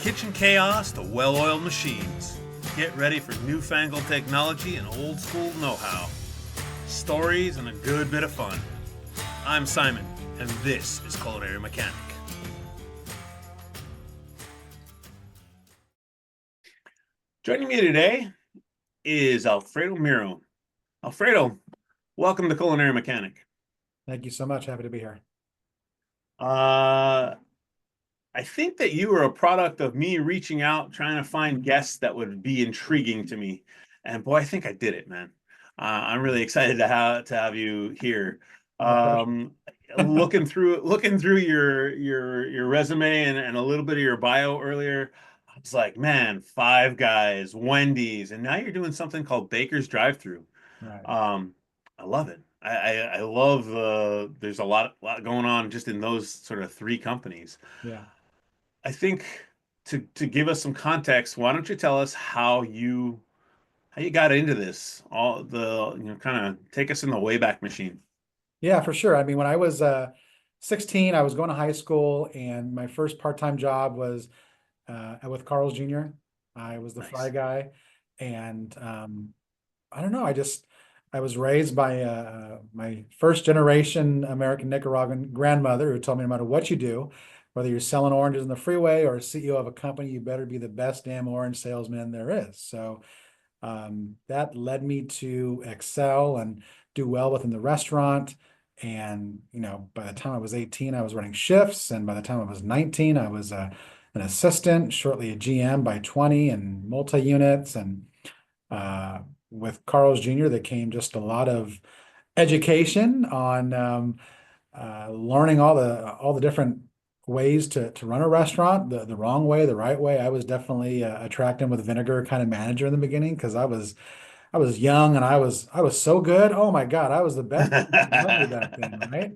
kitchen chaos to well-oiled machines. Get ready for newfangled technology and old-school know-how. Stories and a good bit of fun. I'm Simon, and this is Culinary Mechanic. Joining me today is Alfredo Miro. Alfredo, welcome to Culinary Mechanic. Thank you so much. Happy to be here. I think that you are a product of me reaching out, trying to find guests that would be intriguing to me. And boy, I think I did it, man. I'm really excited to have you here. Looking through your resume and a little bit of your bio earlier, I was like, man, Five Guys, Wendy's, and now you're doing something called Baker's Drive-Thru. Right. I love it. I love there's a lot going on just in those sort of three companies. Yeah. I think to give us some context, why don't you tell us how you got into this? All the kind of take us in the Wayback Machine. Yeah, for sure. I mean, when I was 16, I was going to high school, and my first part-time job was with Carl's Jr. I was the fry guy, and I don't know. I was raised by my first generation American Nicaraguan grandmother who told me no matter what you do, whether you're selling oranges in the freeway or a CEO of a company, you better be the best damn orange salesman there is. So that led me to excel and do well within the restaurant. And, by the time I was 18, I was running shifts. And by the time I was 19, I was an assistant, shortly a GM by 20 and multi-units. And with Carl's Jr., there came just a lot of education on learning all the different ways to run a restaurant, the wrong way, the right way. I was definitely a tracked with vinegar kind of manager in the beginning because I was young and I was so good. Oh my God, I was the best back then, right?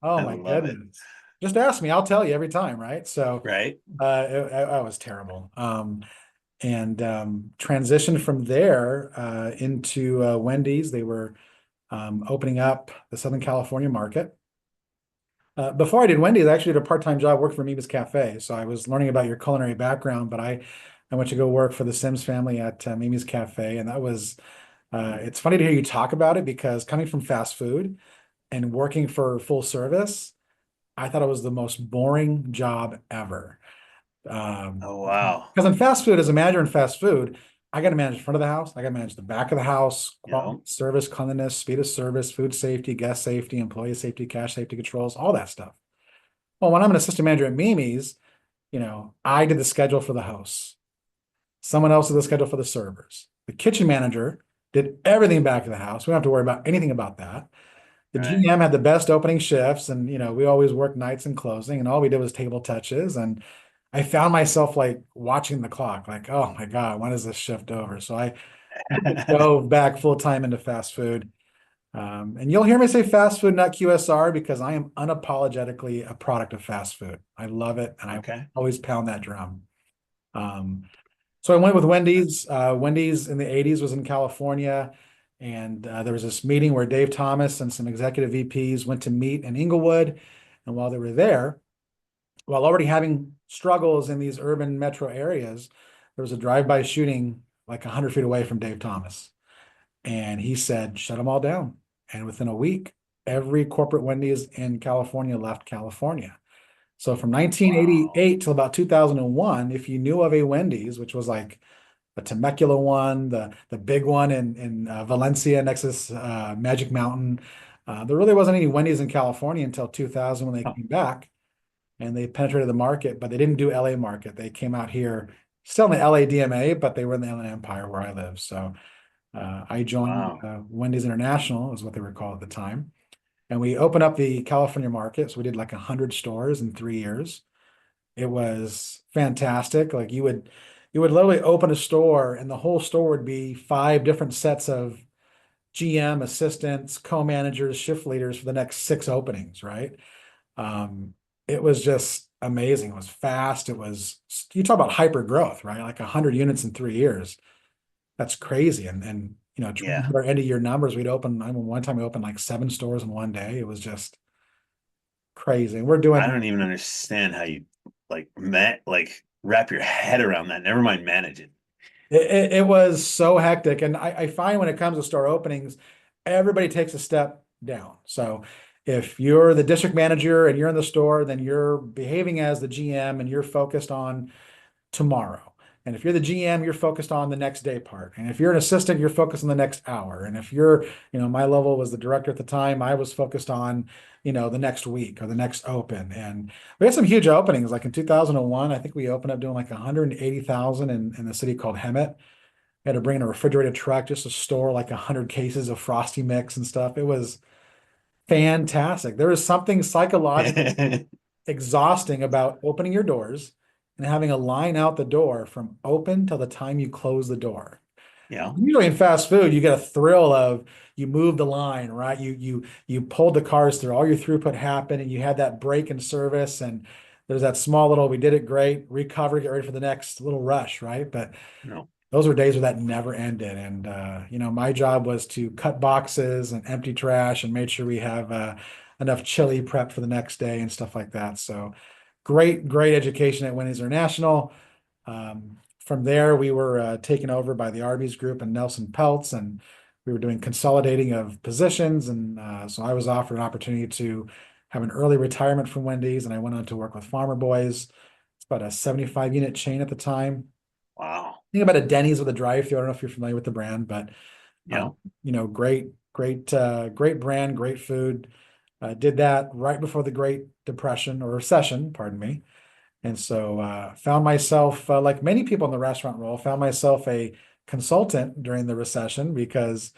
Oh I my love it. goodness. Just ask me, I'll tell you every time, right? So Right. I was terrible. And transitioned from there into Wendy's. They were opening up the Southern California market. Before I did Wendy's, I actually did a part-time job working for Mimi's Cafe. So I was learning about your culinary background, but I went to go work for the Sims family at Mimi's Cafe. And that was, it's funny to hear you talk about it because coming from fast food and working for full service, I thought it was the most boring job ever. Oh, wow. Because in fast food, as a manager in fast food, I got to manage the front of the house. I got to manage the back of the house, quality, service, cleanliness, speed of service, food safety, guest safety, employee safety, cash safety controls, all that stuff. Well, when I'm an assistant manager at Mimi's, I did the schedule for the hosts. Someone else did the schedule for the servers. The kitchen manager did everything back of the house. We don't have to worry about anything about that. The GM had the best opening shifts, and we always worked nights and closing, and all we did was table touches. And I found myself like watching the clock, like, oh my God, when is this shift over? So I dove back full time into fast food. And you'll hear me say fast food, not QSR, because I am unapologetically a product of fast food. I love it, and I always pound that drum. So I went with Wendy's. Wendy's in the 80s was in California, and there was this meeting where Dave Thomas and some executive VPs went to meet in Inglewood. And while they were there, while already having struggles in these urban metro areas, there was a drive-by shooting like 100 feet away from Dave Thomas. And he said, shut them all down. And within a week, every corporate Wendy's in California left California. So from 1988 till about 2001, if you knew of a Wendy's, which was like the Temecula one, the big one in Valencia next to Magic Mountain, there really wasn't any Wendy's in California until 2000 when they came back. And they penetrated the market, but they didn't do LA market. They came out here still in the LA DMA, but they were in the Inland Empire where I live. So I joined Wendy's International is what they were called at the time. And we opened up the California market. So we did like 100 stores in 3 years. It was fantastic. Like you would literally open a store and the whole store would be 5 different sets of GM assistants, co-managers, shift leaders for the next 6 openings, right? It was just amazing. It was fast. You talk about hyper growth, right? Like 100 units in 3 years. That's crazy. And our end of year numbers, one time we opened like 7 stores in one day. It was just crazy. And I don't even understand how you met. Like wrap your head around that. Never mind manage it. It was so hectic. And I find when it comes to store openings, everybody takes a step down. So if you're the district manager and you're in the store, then you're behaving as the GM and you're focused on tomorrow. And if you're the GM, you're focused on the next day part. And if you're an assistant, you're focused on the next hour. And if you're, my level was the director at the time, I was focused on, the next week or the next open. And we had some huge openings. Like in 2001, I think we opened up doing like 180,000 in the city called Hemet. We had to bring in a refrigerated truck just to store like 100 cases of Frosty mix and stuff. It was fantastic. There is something psychologically exhausting about opening your doors and having a line out the door from open till the time you close the door. Yeah. Usually in fast food, you get a thrill of you move the line, right? You pulled the cars through, all your throughput happened, and you had that break in service, and there's that small little we did it great, recover, get ready for the next little rush, right? But No. those were days where that never ended. And my job was to cut boxes and empty trash and make sure we have enough chili prep for the next day and stuff like that. So great education at Wendy's International. From there, we were taken over by the Arby's group and Nelson Peltz, and we were doing consolidating of positions. And so I was offered an opportunity to have an early retirement from Wendy's, and I went on to work with Farmerboys. It's about a 75 unit chain at the time. Wow. Think about a Denny's with a drive-thru. I don't know if you're familiar with the brand, but Yeah. great brand, great food. Did that right before the Great Depression or recession, pardon me. And so found myself, like many people in the restaurant role, found myself a consultant during the recession because,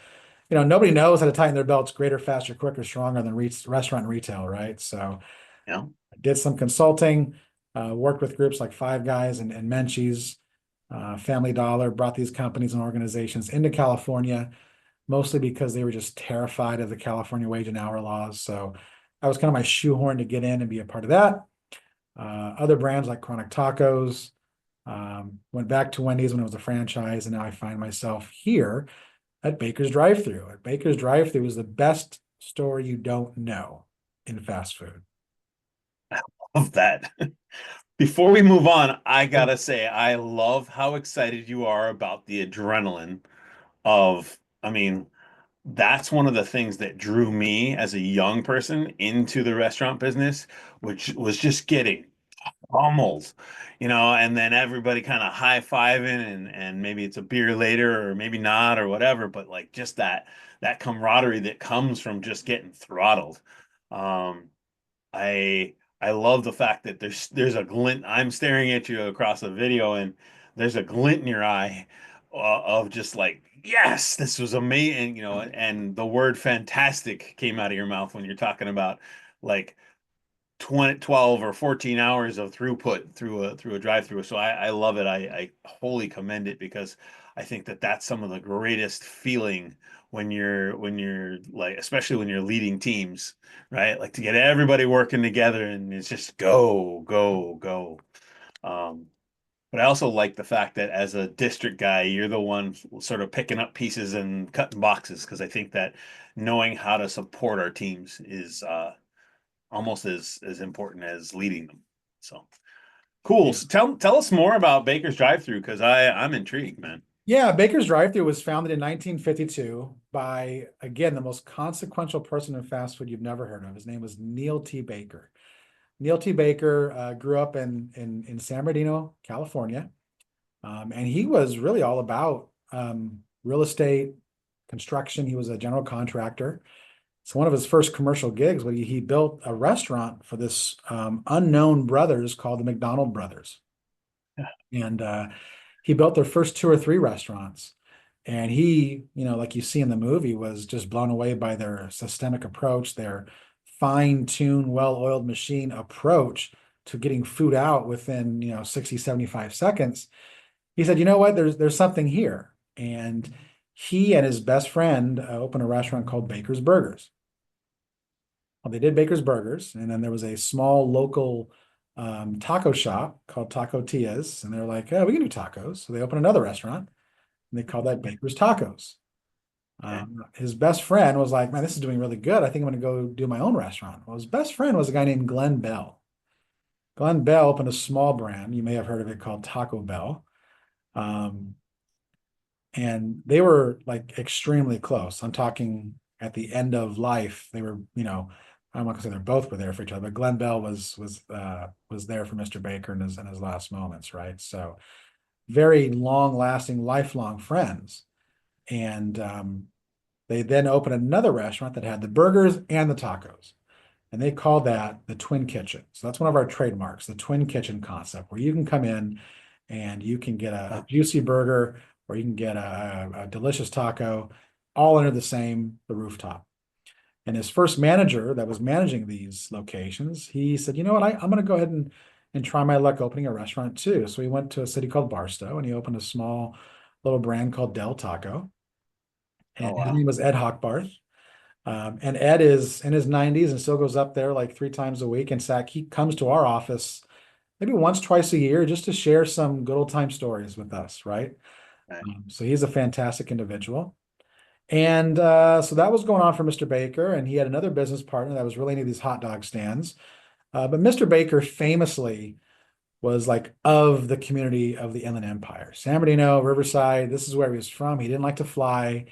nobody knows how to tighten their belts greater, faster, quicker, stronger than restaurant and retail, right? So Yeah. I did some consulting, worked with groups like Five Guys and Menchies, Family Dollar, brought these companies and organizations into California, mostly because they were just terrified of the California wage and hour laws. So I was kind of my shoehorn to get in and be a part of that. Other brands like Chronic Tacos, went back to Wendy's when it was a franchise, and now I find myself here at Baker's Drive-Thru. At Baker's Drive-Thru is the best store you don't know in fast food. Love that. Before we move on, I gotta say, I love how excited you are about the adrenaline of, I mean, that's one of the things that drew me as a young person into the restaurant business, which was just getting pummeled, and then everybody kind of high-fiving and maybe it's a beer later or maybe not or whatever, but like just that camaraderie that comes from just getting throttled. Um, I love the fact that there's a glint. I'm staring at you across the video, and there's a glint in your eye of just like, yes, this was amazing, and the word fantastic came out of your mouth when you're talking about like 20, 12 or 14 hours of throughput through a drive-through. So I love it. I wholly commend it because I think that that's some of the greatest feeling when you're like, especially when you're leading teams, right? Like to get everybody working together and it's just go, go, go. Um, but I also like the fact that as a district guy, you're the one sort of picking up pieces and cutting boxes because I think that knowing how to support our teams is almost as important as leading them. So cool. Yeah. So tell us more about Baker's Drive-Thru because I'm intrigued, man. Yeah, Baker's Drive-Thru was founded in 1952 by, again, the most consequential person in fast food you've never heard of. His name was Neil T. Baker. Neil T. Baker grew up in San Bernardino, California, and he was really all about real estate, construction. He was a general contractor. So one of his first commercial gigs, he built a restaurant for this unknown brothers called the McDonald Brothers. And he built their first two or three restaurants. And he, like you see in the movie, was just blown away by their systemic approach, their fine-tuned, well-oiled machine approach to getting food out within, 60, 75 seconds. He said, you know what, there's something here. And he and his best friend opened a restaurant called Baker's Burgers. Well, they did Baker's Burgers, and then there was a small local taco shop called Taco Tia's, and they're like, oh, we can do tacos. So they opened another restaurant, and they called that Baker's Tacos. Okay. His best friend was like, man, this is doing really good. I think I'm going to go do my own restaurant. Well, his best friend was a guy named Glenn Bell. Glenn Bell opened a small brand. You may have heard of it called Taco Bell. Um, and they were like extremely close. I'm talking at the end of life. They were, I'm not gonna say they're both were there for each other, but Glenn Bell was there for Mr. Baker in his last moments, right? So very long lasting, lifelong friends. And they then opened another restaurant that had the burgers and the tacos. And they call that the Twin Kitchen. So that's one of our trademarks, the Twin Kitchen concept, where you can come in and you can get a juicy burger or you can get a delicious taco all under the rooftop. And his first manager that was managing these locations, he said, you know what, I'm going to go ahead and try my luck opening a restaurant too. So he went to a city called Barstow and he opened a small little brand called Del Taco. Oh, And his wow. name was Ed Hochbarth. And Ed is in his 90s and still goes up there like 3 times a week. In fact, he comes to our office maybe once, twice a year just to share some good old time stories with us, right? Right. So he's a fantastic individual. And so that was going on for Mr. Baker. And he had another business partner that was really into these hot dog stands. But Mr. Baker famously was like of the community of the Inland Empire, San Bernardino, Riverside. This is where he was from. He didn't like to fly.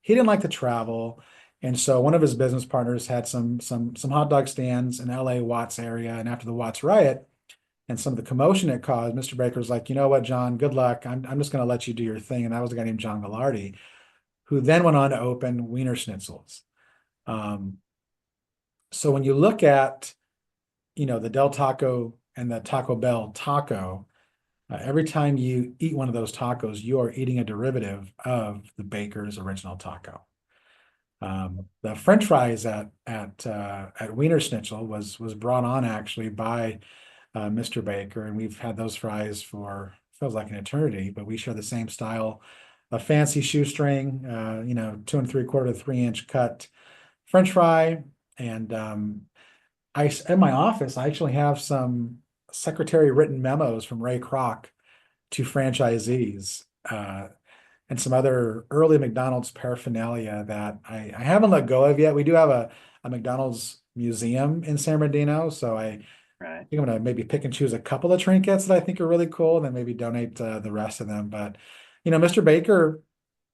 He didn't like to travel. And so one of his business partners had some hot dog stands in LA Watts area. And after the Watts riot and some of the commotion it caused, Mr. Baker was like, you know what, John, good luck. I'm just going to let you do your thing. And that was a guy named John Gallardi, who then went on to open Wiener Schnitzels. Um, so when you look at, the Del Taco and the Taco Bell taco, every time you eat one of those tacos, you are eating a derivative of the baker's original taco. The French fries at Wiener Schnitzel was brought on actually by Mr. Baker, and we've had those fries for feels like an eternity. But we share the same style, a fancy shoestring, 2 3/4 to 3 inch cut French fry, and I in my office I actually have some secretary written memos from Ray Kroc to franchisees. And some other early McDonald's paraphernalia that I haven't let go of yet. We do have a McDonald's museum in San Bernardino, so I Right. think I'm gonna maybe pick and choose a couple of trinkets that I think are really cool, and then maybe donate the rest of them. But Mr. Baker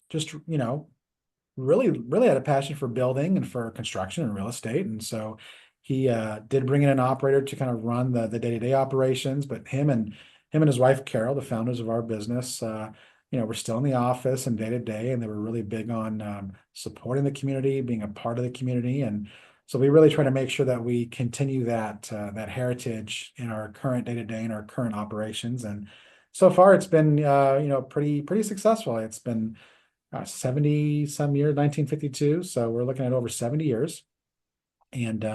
just really had a passion for building and for construction and real estate, and so he did bring in an operator to kind of run the day-to-day operations. But him and his wife Carol, the founders of our business, were still in the office and day to day, and they were really big on supporting the community, being a part of the community, and so we really try to make sure that we continue that heritage in our current day to day and our current operations. And so far, it's been pretty successful. It's been 70 some years, 1952. So we're looking at over 70 years. And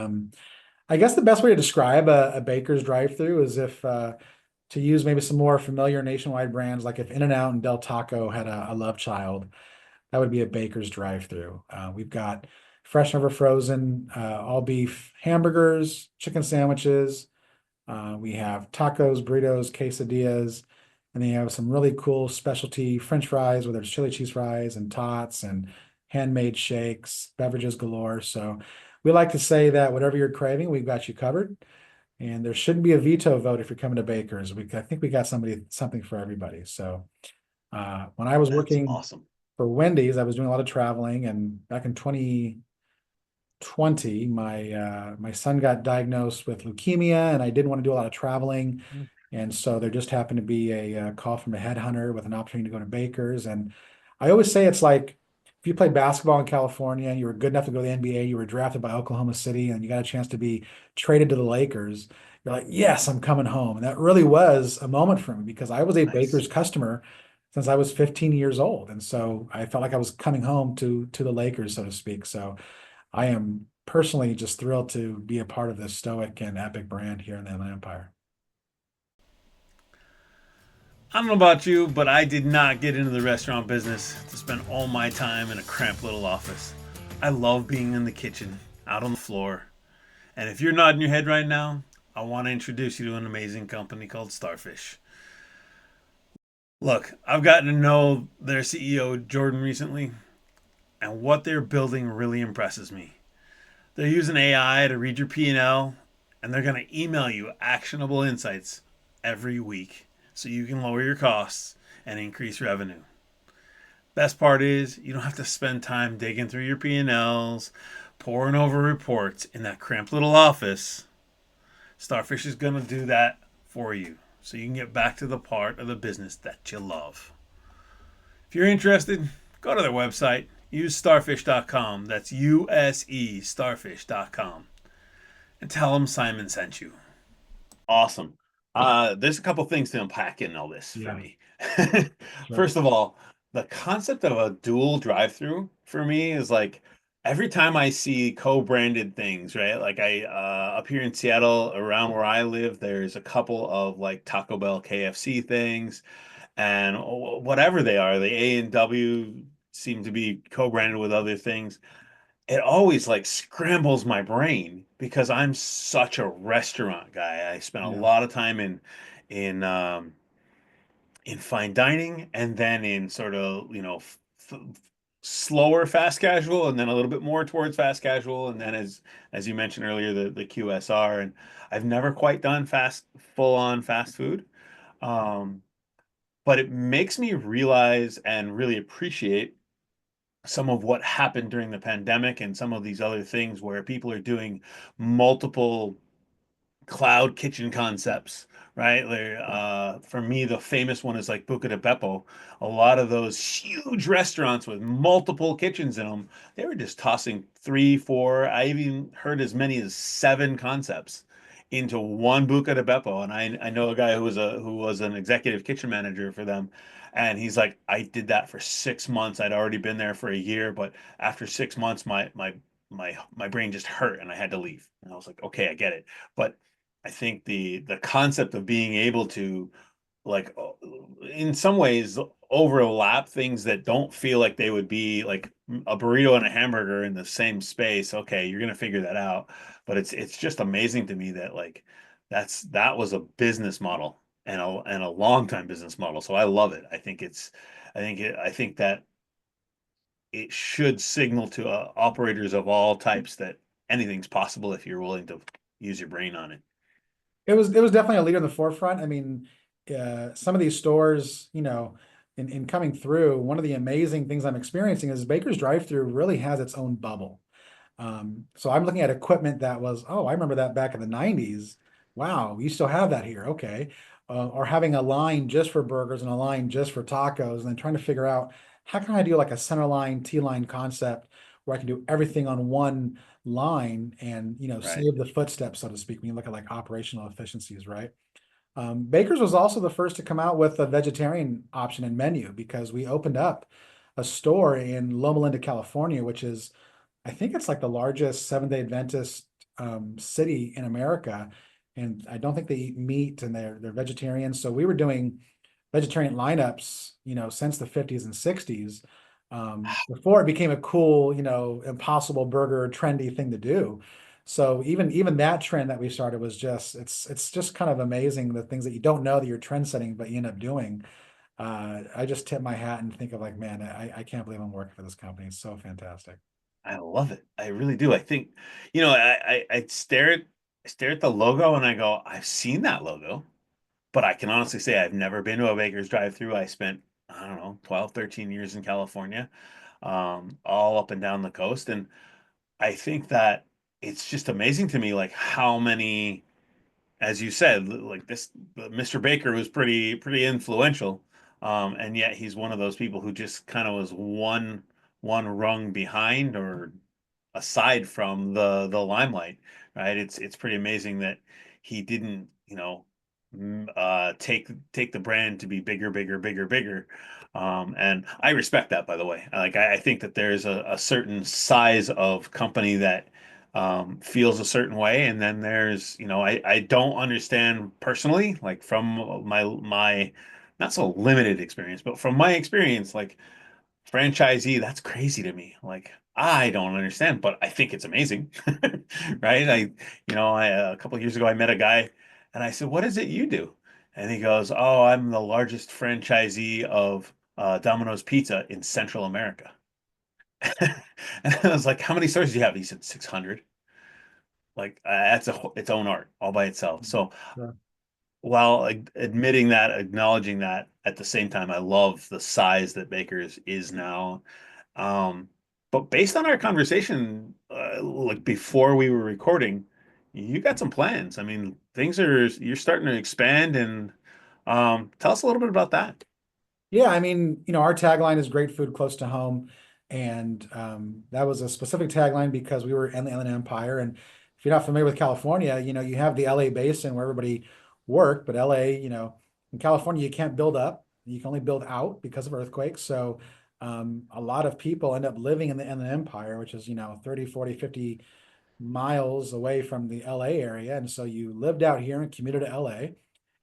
I guess the best way to describe a baker's drive-through is if to use maybe some more familiar nationwide brands, like if In-N-Out and Del Taco had a love child, that would be a baker's drive-through. We've got fresh, never frozen, all beef hamburgers, chicken sandwiches. We have tacos, burritos, quesadillas, and then you have some really cool specialty French fries, whether it's chili cheese fries and tots and handmade shakes, beverages galore. So we like to say that whatever you're craving, we've got you covered. And there shouldn't be a veto vote if you're coming to Baker's. I think we got something for everybody. So when I was That's working awesome. for Wendy's, I was doing a lot of traveling, and back in 2020, my son got diagnosed with leukemia, and I didn't want to do a lot of traveling. And so there just happened to be a call from a headhunter with an opportunity to go to Baker's. And I always say it's like if you played basketball in California and you were good enough to go to the NBA, you were drafted by Oklahoma City, and you got a chance to be traded to the Lakers. You're like, yes, I'm coming home. And that really was a moment for me because I was a Nice. Baker's customer since I was 15 years old. And so I felt like I was coming home to the Lakers, so to speak. So I am personally just thrilled to be a part of this stoic and epic brand here in the Inland Empire. I don't know about you, but I did not get into the restaurant business to spend all my time in a cramped little office. I love being in the kitchen, out on the floor. And if you're nodding your head right now, I want to introduce you to an amazing company called Starfish. Look, I've gotten to know their CEO, Jordan, recently, and what they're building really impresses me. They're using AI to read your P&L and they're going to email you actionable insights every week so you can lower your costs and increase revenue. Best part is you don't have to spend time digging through your P&Ls, poring over reports in that cramped little office. Starfish is going to do that for you so you can get back to the part of the business that you love. If you're interested, go to their website, use starfish.com. That's USE starfish.com. And tell them Simon sent you. Awesome. There's a couple things to unpack in all this for Yeah, me. sure. First of all, the concept of a dual drive-through for me is like every time I see co-branded things, right? Like I up here in Seattle, around where I live, there's a couple of like Taco Bell, KFC things, and whatever they are, the A&W seem to be co-branded with other things. It always like scrambles my brain because I'm such a restaurant guy. I spent a Yeah. lot of time in in fine dining and then in sort of, slower fast casual and then a little bit more towards fast casual and then as you mentioned earlier the QSR, and I've never quite done fast full on fast food. Um, but it makes me realize and really appreciate some of what happened during the pandemic and some of these other things where people are doing multiple cloud kitchen concepts, right? For me, the famous one is like Buca de Beppo. A lot of those huge restaurants with multiple kitchens in them, they were just tossing three, four. I even heard as many as seven concepts into one Buca de Beppo. And I know a guy who was an executive kitchen manager for them. And he's like, I did that for 6 months. I'd already been there for a year, but after 6 months, my brain just hurt and I had to leave. And I was like, okay, I get it. But I think the concept of being able to like in some ways overlap things that don't feel like they would be like a burrito and a hamburger in the same space. Okay, you're gonna figure that out. But it's just amazing to me that like that was a business model and a long time business model. So I love it. I think that it should signal to operators of all types that anything's possible if you're willing to use your brain on it. It was definitely a leader in the forefront. I mean, some of these stores, in coming through, one of the amazing things I'm experiencing is Baker's Drive-Thru really has its own bubble. So I'm looking at equipment that was, oh, I remember that back in the 90s. Wow, you still have that here. Okay. Or having a line just for burgers and a line just for tacos, and then trying to figure out how can I do like a center line, T line concept where I can do everything on one line and, Right. save the footsteps, so to speak, when you look at like operational efficiencies, right? Baker's was also the first to come out with a vegetarian option and menu because we opened up a store in Loma Linda, California, which is I think it's like the largest Seventh-day Adventist city in America, and I don't think they eat meat and they're vegetarian. So we were doing vegetarian lineups, since the 50s and 60s, before it became a cool, impossible burger trendy thing to do. So even that trend that we started was just it's just kind of amazing the things that you don't know that you're trend setting, but you end up doing. I just tip my hat and think of like, man, I can't believe I'm working for this company. It's so fantastic. I love it. I really do. I think, I stare at the logo and I go, I've seen that logo, but I can honestly say I've never been to a Baker's drive-through. I spent, I don't know, 12, 13 years in California, all up and down the coast. And I think that it's just amazing to me, like how many, as you said, like this, Mr. Baker was pretty influential. And yet he's one of those people who just kind of was one rung behind or aside from the limelight, right? It's pretty amazing that he didn't, take the brand to be bigger, bigger, bigger, bigger. And I respect that, by the way. Like I think that there's a certain size of company that feels a certain way, and then there's, I don't understand personally, like from my not so limited experience, but from my experience, like franchisee, that's crazy to me. Like I don't understand, but I think it's amazing, right? A couple of years ago, I met a guy, and I said, "What is it you do?" And he goes, "Oh, I'm the largest franchisee of Domino's Pizza in Central America." And I was like, "How many stores do you have?" He said, 600. like that's its own art all by itself. So Sure. while admitting that, acknowledging that, at the same time, I love the size that Baker's is now. Um, but based on our conversation, like before we were recording, you got some plans. I mean, you're starting to expand, and tell us a little bit about that. Yeah, I mean, our tagline is great food close to home. And that was a specific tagline because we were in the Inland Empire. And if you're not familiar with California, you have the LA basin where everybody worked, but LA, in California, you can't build up. You can only build out because of earthquakes. So a lot of people end up living in the Inland Empire, which is, 30, 40, 50 miles away from the LA area. And so you lived out here and commuted to LA.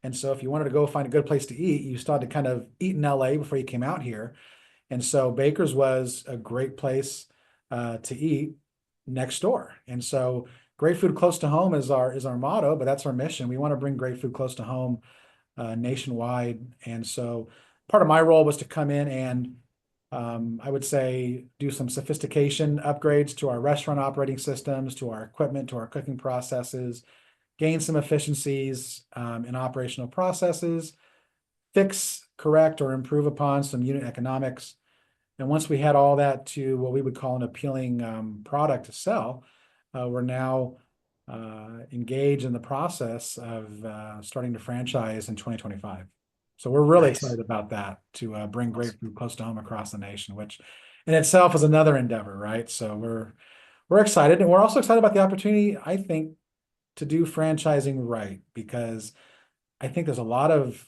And so if you wanted to go find a good place to eat, you started to kind of eat in LA before you came out here. And so Baker's was a great place to eat next door. And so great food close to home is our motto, but that's our mission. We want to bring great food close to home nationwide. And so part of my role was to come in and I would say do some sophistication upgrades to our restaurant operating systems, to our equipment, to our cooking processes, gain some efficiencies in operational processes, fix, correct, or improve upon some unit economics. And once we had all that to what we would call an appealing product to sell, we're now engaged in the process of starting to franchise in 2025. So we're really Nice. excited about that to bring great Awesome. food close to home across the nation, which in itself is another endeavor, right? So we're excited, and we're also excited about the opportunity, I think, to do franchising right, because I think there's a lot of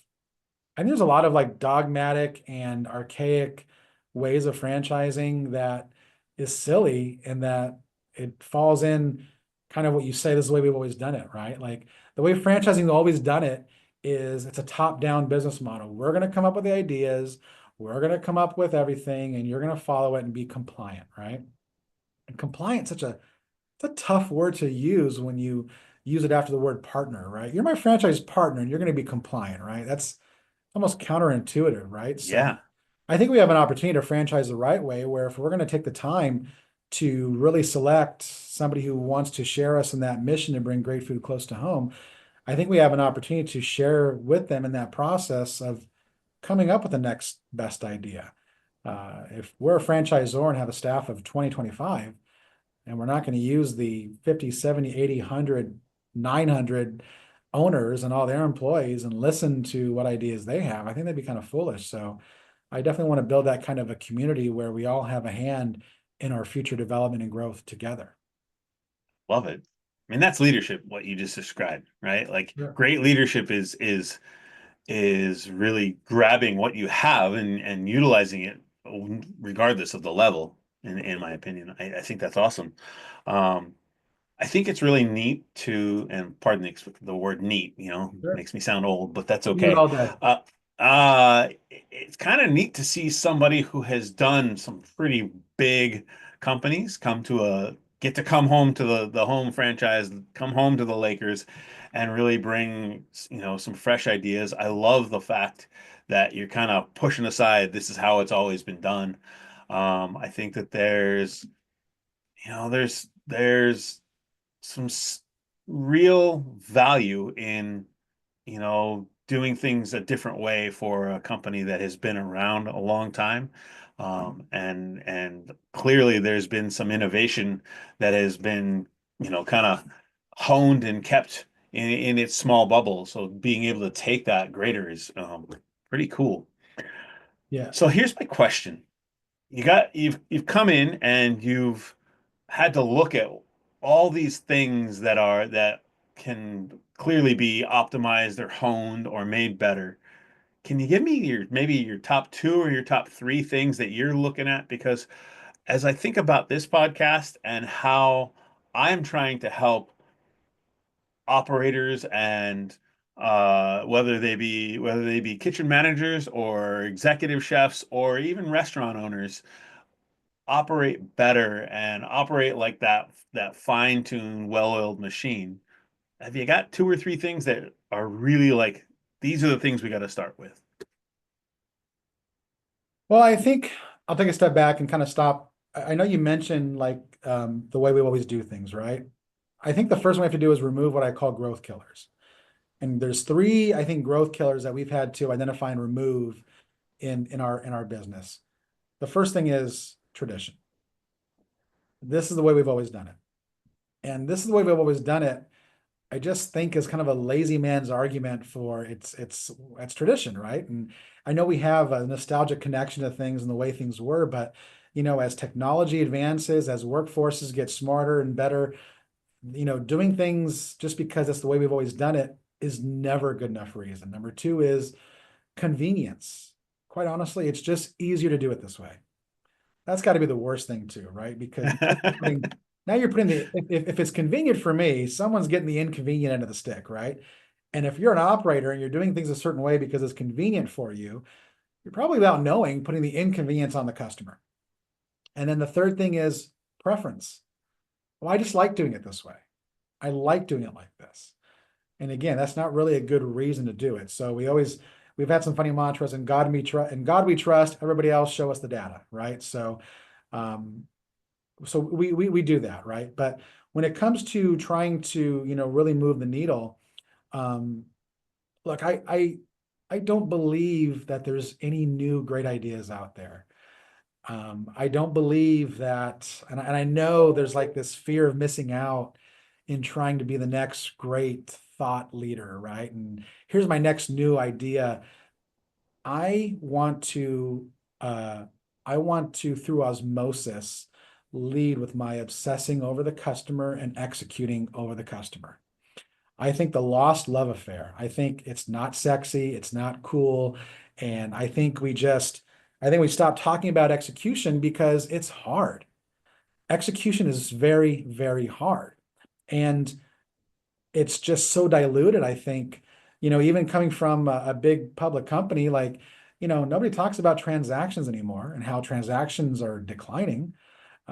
like dogmatic and archaic ways of franchising that is silly, and that it falls in kind of what you say, this is the way we've always done it, right? Like the way franchising has always done it is it's a top-down business model. We're going to come up with the ideas, we're going to come up with everything, and you're going to follow it and be compliant, right? And compliant, it's a tough word to use when you use it after the word partner, right? You're my franchise partner and you're going to be compliant, right? That's almost counterintuitive, right? So Yeah. I think we have an opportunity to franchise the right way, where if we're going to take the time to really select somebody who wants to share us in that mission to bring great food close to home, I think we have an opportunity to share with them in that process of coming up with the next best idea. If we're a franchisor and have a staff of 20, 25, and we're not going to use the 50, 70, 80, 100, 900 owners and all their employees and listen to what ideas they have, I think that'd be kind of foolish. So I definitely want to build that kind of a community where we all have a hand in our future development and growth together. Love it. I mean, that's leadership, what you just described, right? Like Yeah. great leadership is really grabbing what you have and utilizing it regardless of the level, in my opinion. I think that's awesome. Um, I think it's really neat to, and pardon the word neat, Sure. makes me sound old, but that's You do it okay. all day. Uh, it's kind of neat to see somebody who has done some pretty big companies get to come home to the home franchise, come home to the Lakers, and really bring, some fresh ideas. I love the fact that you're kind of pushing aside, this is how it's always been done. I think that there's some real value in, doing things a different way for a company that has been around a long time. And clearly there's been some innovation that has been, kind of honed and kept in its small bubble. So being able to take that greater is pretty cool. Yeah. So here's my question. You've come in and you've had to look at all these things that can clearly be optimized or honed or made better. Can you give me maybe your top two or your top three things that you're looking at? Because as I think about this podcast and how I'm trying to help operators and whether they be kitchen managers or executive chefs or even restaurant owners operate better and operate like that fine-tuned, well-oiled machine. Have you got two or three things that are really like these are the things we got to start with? Well, I think I'll take a step back and kind of stop. I know you mentioned like the way we always do things, right? I think the first one we have to do is remove what I call growth killers. And there's three, I think, growth killers that we've had to identify and remove in our business. The first thing is tradition. This is the way we've always done it. And this is the way we've always done it. I just think is kind of a lazy man's argument for it's tradition, right? And I know we have a nostalgic connection to things and the way things were, but as technology advances, as workforces get smarter and better, doing things just because that's the way we've always done it is never a good enough reason. Number two is convenience. Quite honestly, it's just easier to do it this way. That's got to be the worst thing too, right? Because now you're putting if it's convenient for me, someone's getting the inconvenient end of the stick, right? And if you're an operator and you're doing things a certain way because it's convenient for you, you're probably without knowing putting the inconvenience on the customer. And then the third thing is preference. Well, I just like doing it this way. I like doing it like this. And again, that's not really a good reason to do it. So we've had some funny mantras, and God we trust, everybody else show us the data, right? So um, we do that, right? But when it comes to trying to, really move the needle, um, look, I don't believe that there's any new great ideas out there. I don't believe that, and I know there's like this fear of missing out in trying to be the next great thought leader, right? And here's my next new idea. I want to, uh, I want to, through osmosis, lead with my obsessing over the customer and executing over the customer. I think the lost love affair. I think it's not sexy, it's not cool, and I think we stopped talking about execution because it's hard. Execution is very, very hard. And it's just so diluted, I think, even coming from a big public company, like, nobody talks about transactions anymore and how transactions are declining.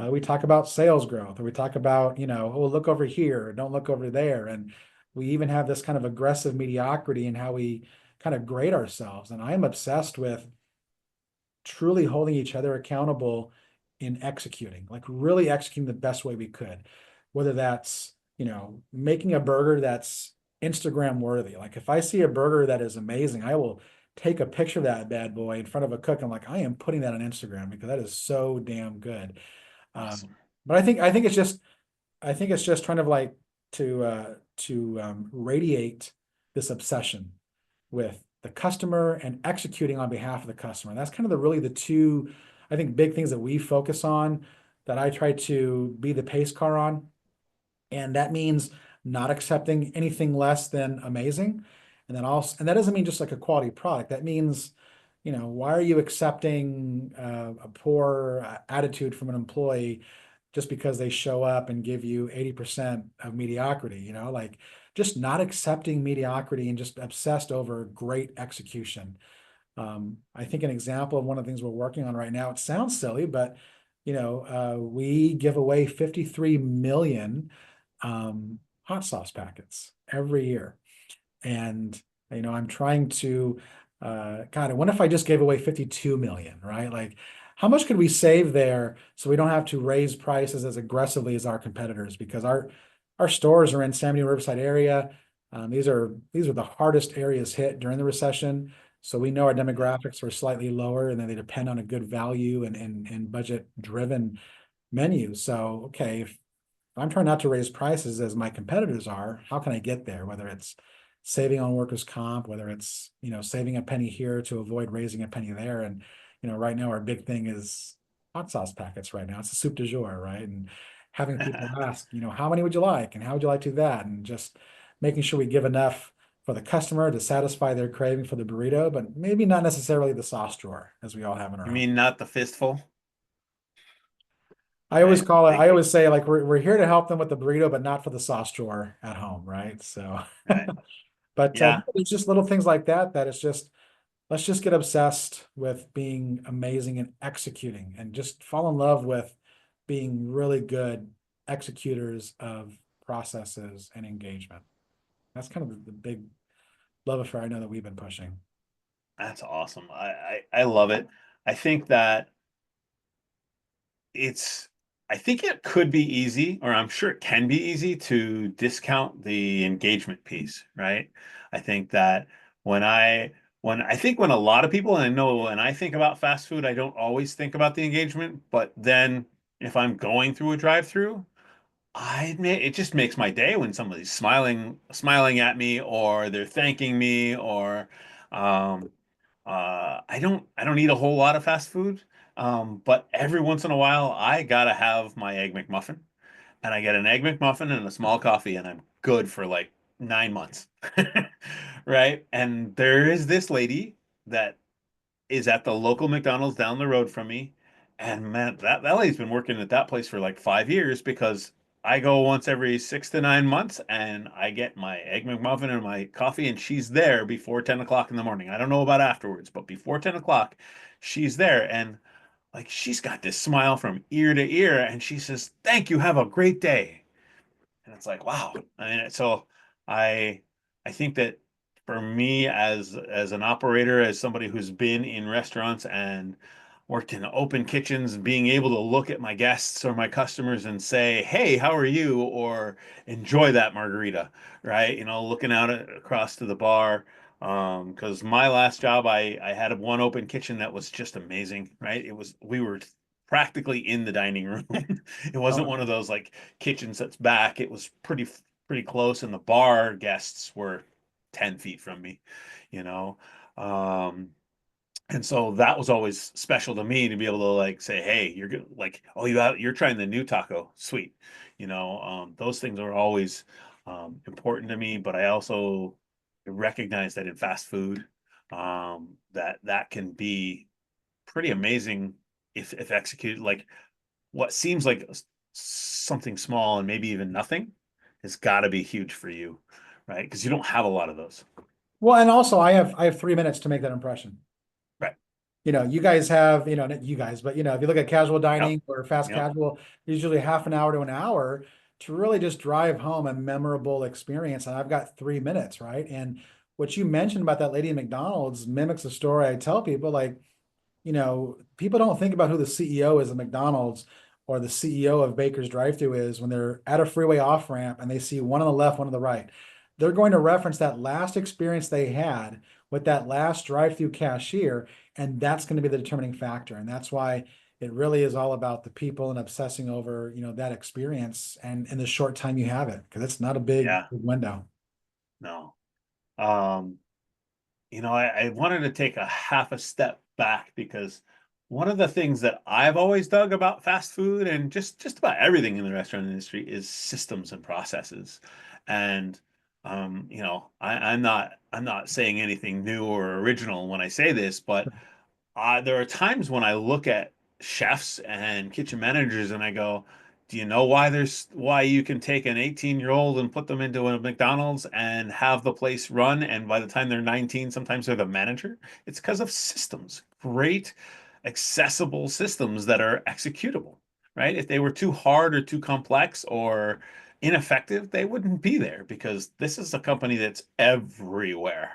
We talk about sales growth, or we talk about, oh, look over here, don't look over there. And we even have this kind of aggressive mediocrity in how we kind of grade ourselves. And I am obsessed with truly holding each other accountable in executing, like really executing the best way we could, whether that's, making a burger that's Instagram worthy. Like if I see a burger that is amazing, I will take a picture of that bad boy in front of a cook. I'm like, I am putting that on Instagram because that is so damn good. Awesome. But I think it's just trying to like to radiate this obsession with the customer and executing on behalf of the customer. That's kind of the two, I think, big things that we focus on, that I try to be the pace car on. And that means not accepting anything less than amazing. And that doesn't mean just like a quality product. That means, why are you accepting a poor attitude from an employee just because they show up and give you 80% of mediocrity, like just not accepting mediocrity and just obsessed over great execution. I think an example of one of the things we're working on right now, it sounds silly, but we give away 53 million hot sauce packets every year. And, I'm trying to, God, what if I just gave away 52 million, right? Like, how much could we save there so we don't have to raise prices as aggressively as our competitors? Because our stores are in San Benito Riverside area. These are the hardest areas hit during the recession. So we know our demographics are slightly lower, and then they depend on a good value and budget driven menu. So, okay, if I'm trying not to raise prices as my competitors are, how can I get there? Whether it's saving on workers' comp, whether it's, saving a penny here to avoid raising a penny there. And, right now our big thing is hot sauce packets right now. It's a soup du jour, right? And having people ask, how many would you like? And how would you like to do that? And just making sure we give enough for the customer to satisfy their craving for the burrito, but maybe not necessarily the sauce drawer as we all have in our You home. mean not the fistful? I Right. I always say like we're here to help them with the burrito, but not for the sauce drawer at home, right? So, Right. but Yeah. it's just little things like that that it's just let's just get obsessed with being amazing and executing, and just fall in love with being really good executors of processes and engagement. That's kind of the big love affair I know that we've been pushing. That's awesome. I love it. I think that it's I think it could be easy, or I'm sure it can be easy to discount the engagement piece, right? I think that when I when a lot of people, and I know when I think about fast food, I don't always think about the engagement, but then if I'm going through a drive-through, I admit it just makes my day when somebody's smiling at me, or they're thanking me, or um, I don't eat a whole lot of fast food, but every once in a while I gotta have my egg McMuffin, and I get an egg McMuffin and a small coffee, and I'm good for like 9 months, right? And there is this lady that is at the local McDonald's down the road from me. And man, that lady's been working at that place for like 5 years because I go once every 6 to 9 months and I get my Egg McMuffin and my coffee, and she's there before 10 o'clock in the morning. I don't know about afterwards, but before 10 o'clock, she's there. And like she's got this smile from ear to ear, and she says, "Thank you, have a great day." And it's like, wow. I mean, so I I think that for me as an operator, as somebody who's been in restaurants and worked in open kitchens, being able to look at my guests or my customers and say, "Hey, how are you?" or "Enjoy that margarita," right? Looking out across to the bar. Because my last job, I had one open kitchen that was just amazing, right? We were practically in the dining room. It wasn't Oh, one of those like kitchens that's back. It was pretty close, and the bar guests were 10 feet from me, you know. Um, and so that was always special to me to be able to like say, "Hey, you're good." Like, "Oh, you're trying the new taco, sweet." Those things are always important to me. But I also recognize that in fast food, that can be pretty amazing if executed. Like what seems like something small and maybe even nothing has got to be huge for you, right? Because you don't have a lot of those. well, and also I have 3 minutes to make that impression. Right. You guys have, not you guys, but if you look at casual Yep. dining or fast Yep. casual, usually half an hour to an hour to really just drive home a memorable experience. And I've got 3 minutes, right? And what you mentioned about that lady at McDonald's mimics a story I tell people, like, people don't think about who the CEO is of McDonald's or the CEO of Baker's Drive-Thru is when they're at a freeway off ramp and they see one on the left, one on the right. They're going to reference that last experience they had with that last drive-through cashier, and that's going to be the determining factor. And that's why it really is all about the people and obsessing over, that experience and in the short time you have it, because it's not a big, Yeah. big window. No. Um, I wanted to take a half a step back because one of the things that I've always dug about fast food and just about everything in the restaurant industry is systems and processes. And I'm not saying anything new or original when I say this, but there are times when I look at chefs and kitchen managers and I go, do you know why you can take an 18-year-old and put them into a McDonald's and have the place run, and by the time they're 19, sometimes they're the manager? It's because of systems, great, accessible systems that are executable, right? If they were too hard or too complex or ineffective, they wouldn't be there because this is a company that's everywhere.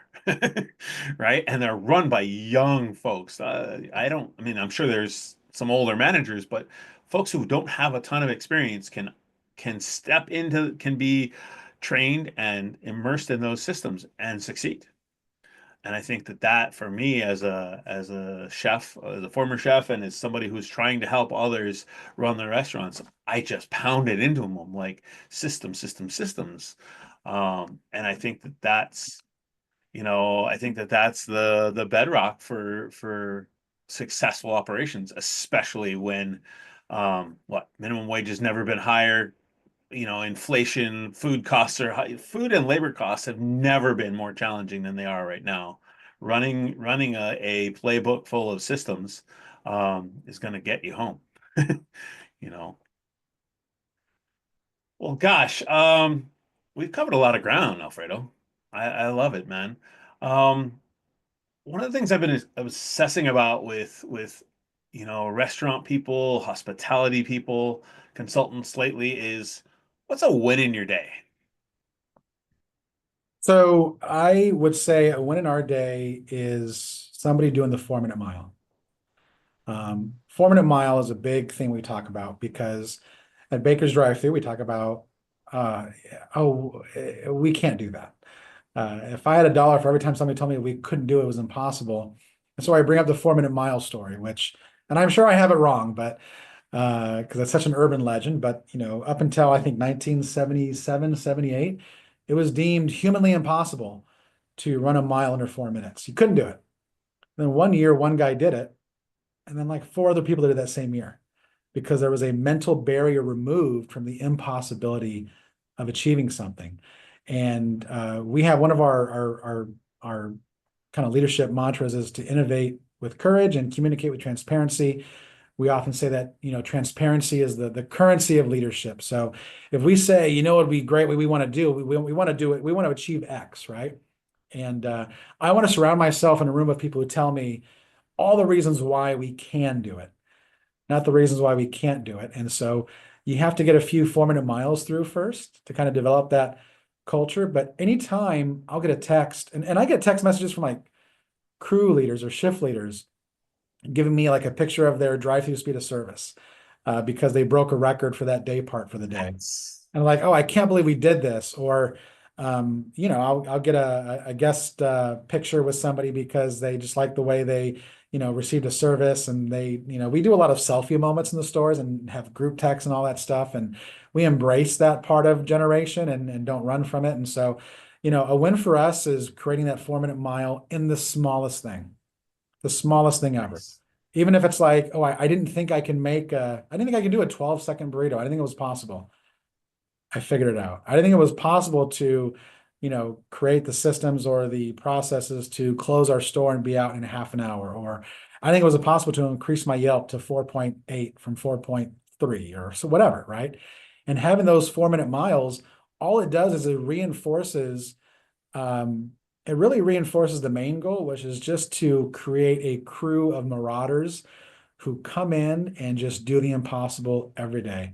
Right? And they're run by young folks. I mean, I'm sure there's some older managers, but folks who don't have a ton of experience can be trained and immersed in those systems and succeed. And I think that for me as a chef, as a former chef, and as somebody who's trying to help others run their restaurants, I just pound it into them. I'm like systems. And I think that's the bedrock for successful operations, especially when what minimum wage has never been higher. Inflation, food costs are high. Food and labor costs have never been more challenging than they are right now. Running a playbook full of systems is going to get you home. You know. Well, gosh, we've covered a lot of ground, Alfredo. I love it, man. Um, One of the things I've been obsessing about with restaurant people, hospitality people, consultants lately is what's a win in your day? So I would say a win in our day is somebody doing the 4 minute mile. 4-minute mile is a big thing we talk about because at Baker's Drive-Thru, we talk about, uh, oh, we can't do that. If I had $1 for every time somebody told me we couldn't do it, it was impossible. And so I bring up the 4-minute mile story, which, and I'm sure I have it wrong, but because it's such an urban legend, but up until I think 1977, 78, it was deemed humanly impossible to run a mile under 4 minutes. You couldn't do it. Then one year, one guy did it, and then like four other people did it that same year because there was a mental barrier removed from the impossibility of achieving something. And we have one of our kind of leadership mantras is to innovate with courage and communicate with transparency. We often say that transparency is the currency of leadership. So if we say it'd be great what we want to do, we want to do it, we want to achieve X, right? And I want to surround myself in a room of people who tell me all the reasons why we can do it, not the reasons why we can't do it. And so you have to get a few 4-minute miles through first to kind of develop that culture. But anytime I'll get a text, and I get text messages from like crew leaders or shift leaders giving me like a picture of their drive-through speed of service because they broke a record for that day part for the day. That's And like, oh, I can't believe we did this. Or, I'll get a guest picture with somebody because they just like the way they, received a service. And they, we do a lot of selfie moments in the stores and have group texts and all that stuff. And we embrace that part of generation and don't run from it. And so, a win for us is creating that 4-minute mile in the smallest thing ever. nice. Even if it's like, oh, I didn't think I didn't think I could do a 12-second burrito. I didn't think it was possible. I figured it out. I didn't think it was possible to, create the systems or the processes to close our store and be out in half an hour. Or I think it was possible to increase my Yelp to 4.8 from 4.3 or so whatever, right? And having those 4-minute miles, all it does is um, it really reinforces the main goal, which is just to create a crew of marauders who come in and just do the impossible every day.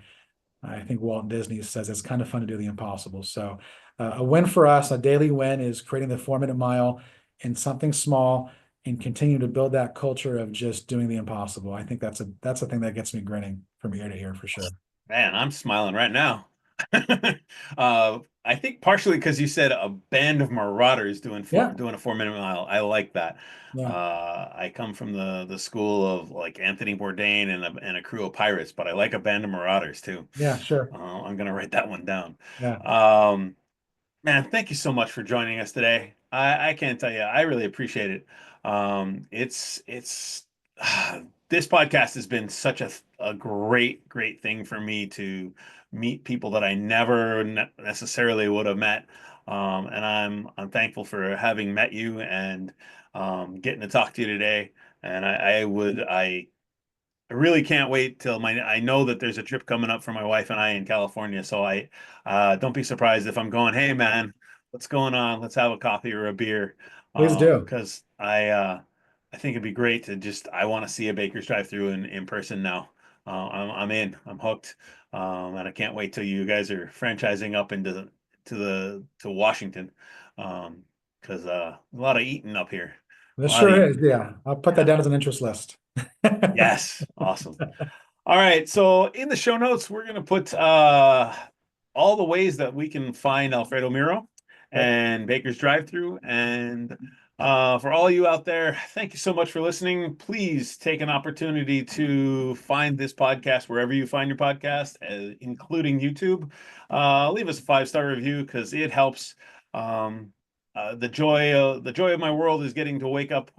I think Walt Disney says it's kind of fun to do the impossible. So, a win for us, a daily win, is creating the 4-minute mile in something small and continue to build that culture of just doing the impossible. I think that's a thing that gets me grinning from ear to ear for sure. Man, I'm smiling right now. I think partially because you said a band of marauders Yeah, doing a 4-minute mile. I like that. yeah, I come from the school of like Anthony Bourdain and a crew of pirates, but I like a band of marauders too. yeah, sure. I'm gonna write that one down. Yeah. Um, Man, thank you so much for joining us today. I can't tell you, I really appreciate it. It's this podcast has been such a great thing for me to meet people that I never necessarily would have met. And I'm thankful for having met you and getting to talk to you today. And I really can't wait till I know that there's a trip coming up for my wife and I in California. So I don't be surprised if I'm going, hey man, what's going on? Let's have a coffee or a beer. Please do. Because I think it'd be great to just I want to see a Baker's drive-through in person now. I'm in. I'm hooked. And I can't wait till you guys are franchising up into to Washington. Because a lot of eating up here. A This lot of sure is. eating. Yeah. I'll put that Yeah. down as an interest list. Yes. Awesome. All right. So in the show notes, we're going to put all the ways that we can find Alfredo Miro Yep. and Baker's Drive-Thru. And for all you out there, thank you so much for listening. Please take an opportunity to find this podcast wherever you find your podcast, including YouTube. Leave us a 5-star review because it helps. Um, the joy of my world is getting to wake up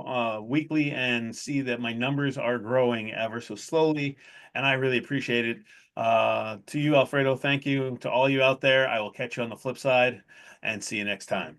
weekly and see that my numbers are growing ever so slowly, and I really appreciate it. To you, Alfredo, thank you. To all you out there, I will catch you on the flip side, and see you next time.